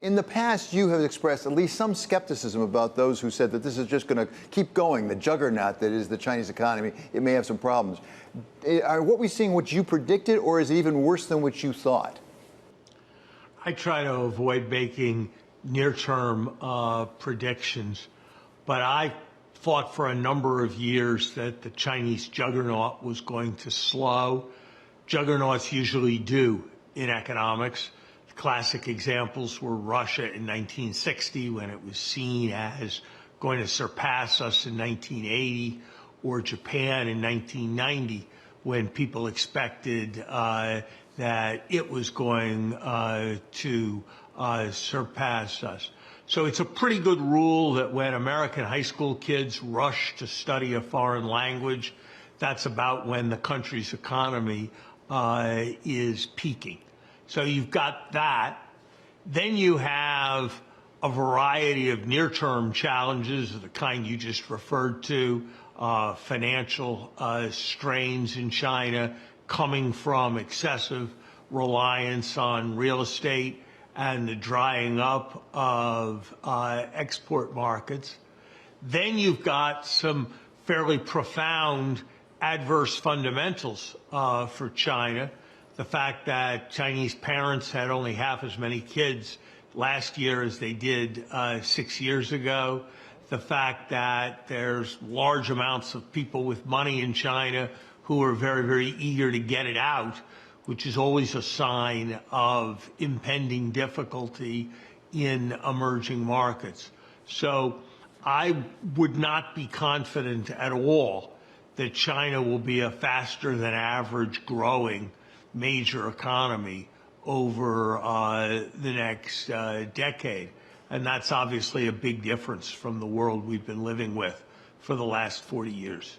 In the past, you have expressed at least some skepticism about those who said that this is just going to keep going, the juggernaut that is the Chinese economy. It may have some problems. Are what we're seeing what you predicted, or is it even worse than what you thought? I try to avoid making near-term predictions, but I thought for a number of years that the Chinese juggernaut was going to slow. Juggernauts usually do in economics. Classic examples were Russia in 1960, when it was seen as going to surpass us in 1980, or Japan in 1990, when people expected that it was going to surpass us. So it's a pretty good rule that when American high school kids rush to study a foreign language, that's about when the country's economy is peaking. So you've got that. Then you have a variety of near-term challenges of the kind you just referred to, financial strains in China coming from excessive reliance on real estate and the drying up of export markets. Then you've got some fairly profound adverse fundamentals for China. The fact that Chinese parents had only half as many kids last year as they did 6 years ago. The fact that there's large amounts of people with money in China who are very, very eager to get it out, which is always a sign of impending difficulty in emerging markets. So I would not be confident at all that China will be a faster than average growing major economy over the next decade. And that's obviously a big difference from the world we've been living with for the last 40 years.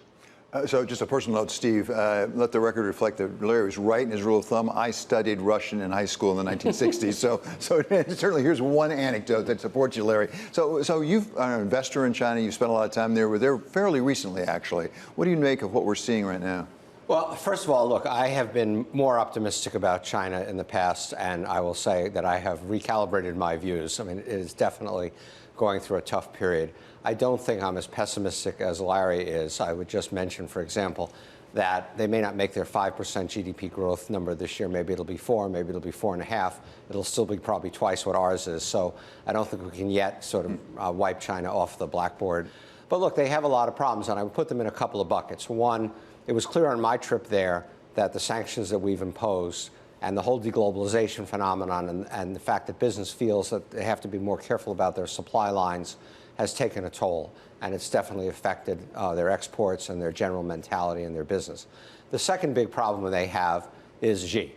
So just a personal note, Steve, let the record reflect that Larry was right in his rule of thumb. I studied Russian in high school in the 1960s. So certainly here's one anecdote that supports you, Larry. So you are an investor in China. You've spent a lot of time there. We're there fairly recently, actually. What do you make of what we're seeing right now? Well, first of all, look, I have been more optimistic about China in the past, and I will say that I have recalibrated my views. I mean, it is definitely going through a tough period. I don't think I'm as pessimistic as Larry is. I would just mention, for example, that they may not make their 5% GDP growth number this year. Maybe it'll be 4, maybe it'll be 4.5. It'll still be probably twice what ours is. So I don't think we can yet sort of wipe China off the blackboard. But look, they have a lot of problems, and I would put them in a couple of buckets. One, it was clear on my trip there that the sanctions that we've imposed and the whole de-globalization phenomenon and the fact that business feels that they have to be more careful about their supply lines has taken a toll, and it's definitely affected their exports and their general mentality in their business. The second big problem they have is Xi,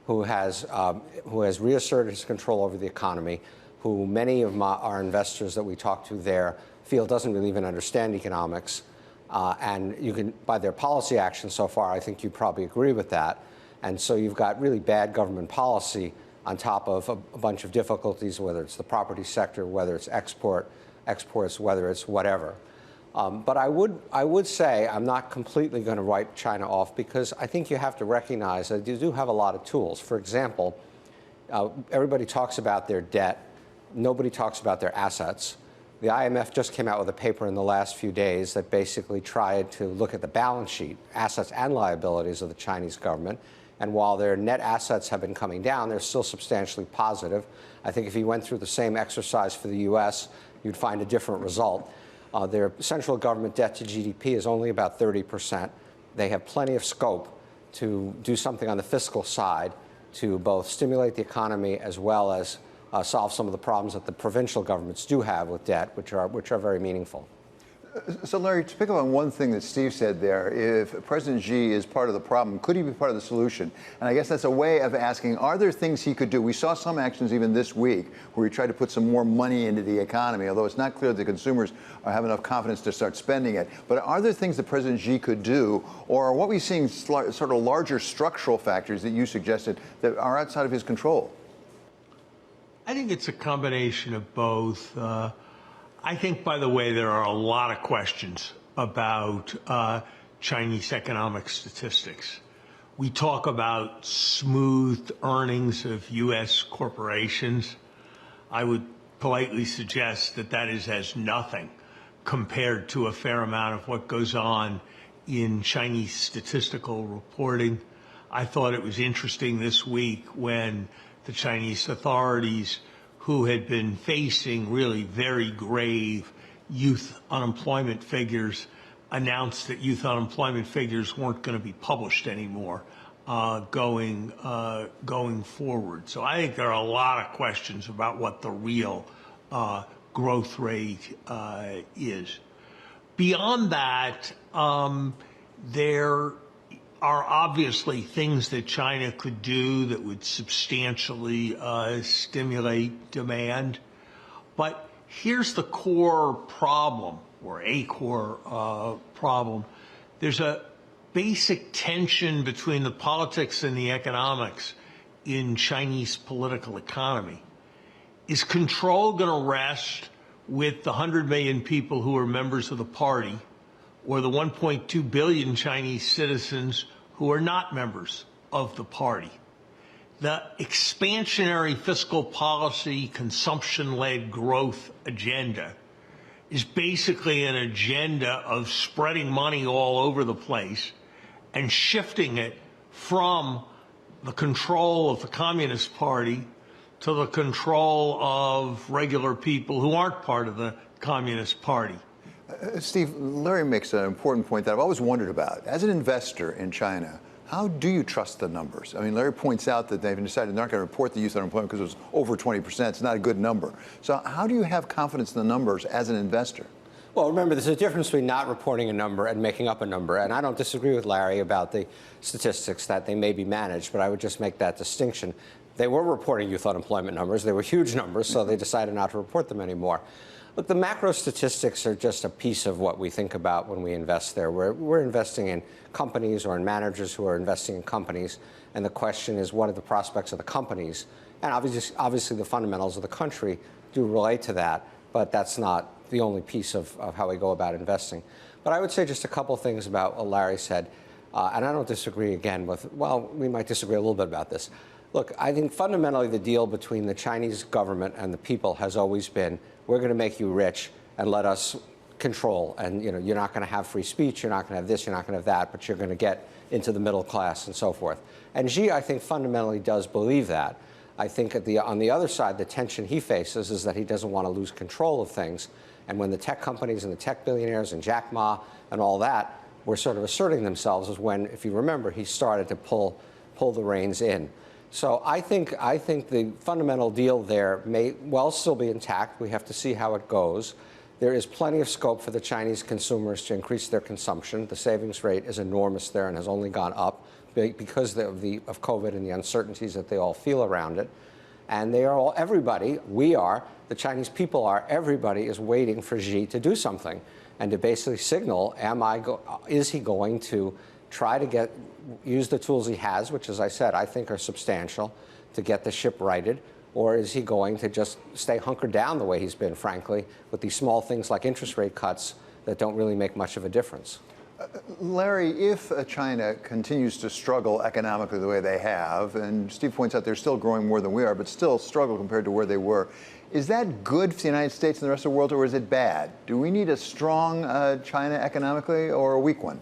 who has reasserted his control over the economy, who many of our investors that we talk to there feel doesn't really even understand economics. And you can, by their policy action so far, I think you probably agree with that. And so you've got really bad government policy on top of a bunch of difficulties, whether it's the property sector, whether it's exports, whether it's whatever. But I would say I'm not completely going to write China off, because I think you have to recognize that you do have a lot of tools. For example, everybody talks about their debt. Nobody talks about their assets. The IMF just came out with a paper in the last few days that basically tried to look at the balance sheet, assets and liabilities of the Chinese government. And while their net assets have been coming down, they're still substantially positive. I think if you went through the same exercise for the U.S., you'd find a different result. Their central government debt to GDP is only about 30%. They have plenty of scope to do something on the fiscal side to both stimulate the economy as well as solve some of the problems that the provincial governments do have with debt, which are very meaningful. So, Larry, to pick up on one thing that Steve said there, if President Xi is part of the problem, could he be part of the solution? And I guess that's a way of asking, are there things he could do? We saw some actions even this week where he tried to put some more money into the economy, although it's not clear that the consumers have enough confidence to start spending it. But are there things that President Xi could do, or are what we're seeing sort of larger structural factors that you suggested that are outside of his control? I think it's a combination of both. I think, by the way, there are a lot of questions about Chinese economic statistics. We talk about smooth earnings of U.S. corporations. I would politely suggest that that is as nothing compared to a fair amount of what goes on in Chinese statistical reporting. I thought it was interesting this week when the Chinese authorities, who had been facing really very grave youth unemployment figures, announced that youth unemployment figures weren't going to be published anymore going forward. So I think there are a lot of questions about what the real growth rate is. Beyond that, there are obviously things that China could do that would substantially stimulate demand. But here's the core problem, or a core problem. There's a basic tension between the politics and the economics in Chinese political economy. Is control going to rest with the 100 million people who are members of the party, or the 1.2 billion Chinese citizens who are not members of the party? The expansionary fiscal policy, consumption-led growth agenda is basically an agenda of spreading money all over the place and shifting it from the control of the Communist Party to the control of regular people who aren't part of the Communist Party. Steve, Larry makes an important point that I've always wondered about. As an investor in China, how do you trust the numbers? I mean, Larry points out that they've decided they're not going to report the youth unemployment because it was over 20%. It's not a good number. So how do you have confidence in the numbers as an investor? Well, remember, there's a difference between not reporting a number and making up a number. And I don't disagree with Larry about the statistics that they may be managed, but I would just make that distinction. They were reporting youth unemployment numbers. They were huge numbers, so they decided not to report them anymore. Look, the macro statistics are just a piece of what we think about when we invest there. We're investing in companies or in managers who are investing in companies, and the question is, what are the prospects of the companies? And obviously the fundamentals of the country do relate to that, but that's not the only piece of how we go about investing. But I would say just a couple things about what Larry said, and I don't disagree again with, well, we might disagree a little bit about this. Look, I think fundamentally the deal between the Chinese government and the people has always been, we're going to make you rich and let us control. And you're not going to have free speech, you're not going to have this, you're not going to have that, but you're going to get into the middle class and so forth. And Xi, I think, fundamentally does believe that. I think on the other side, the tension he faces is that he doesn't want to lose control of things. And when the tech companies and the tech billionaires and Jack Ma and all that were sort of asserting themselves is when, if you remember, he started to pull the reins in. So I think the fundamental deal there may well still be intact. We have to see how it goes. There is plenty of scope for the Chinese consumers to increase their consumption. The savings rate is enormous there and has only gone up because of COVID and the uncertainties that they all feel around it. And they are all, everybody, we are, the Chinese people are, everybody is waiting for Xi to do something and to basically signal, is he going to try to use the tools he has, which, as I said, I think are substantial, to get the ship righted, or is he going to just stay hunkered down the way he's been, frankly, with these small things like interest rate cuts that don't really make much of a difference? Larry, if China continues to struggle economically the way they have, and Steve points out they're still growing more than we are, but still struggle compared to where they were, is that good for the United States and the rest of the world, or is it bad? Do we need a strong China economically or a weak one?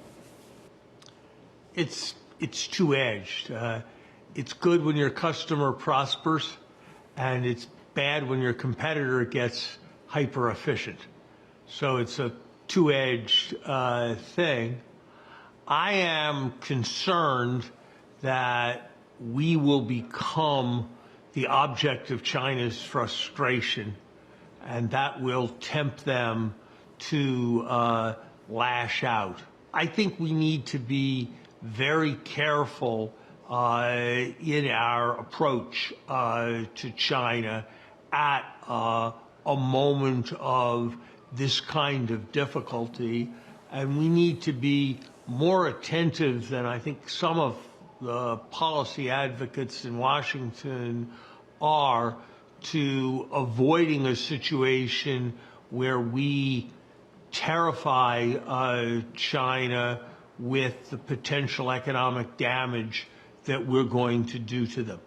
It's two-edged. It's good when your customer prospers, and it's bad when your competitor gets hyper-efficient. So it's a two-edged thing. I am concerned that we will become the object of China's frustration, and that will tempt them to lash out. I think we need to be very careful in our approach to China at a moment of this kind of difficulty, and we need to be more attentive than I think some of the policy advocates in Washington are to avoiding a situation where we terrify China with the potential economic damage that we're going to do to them.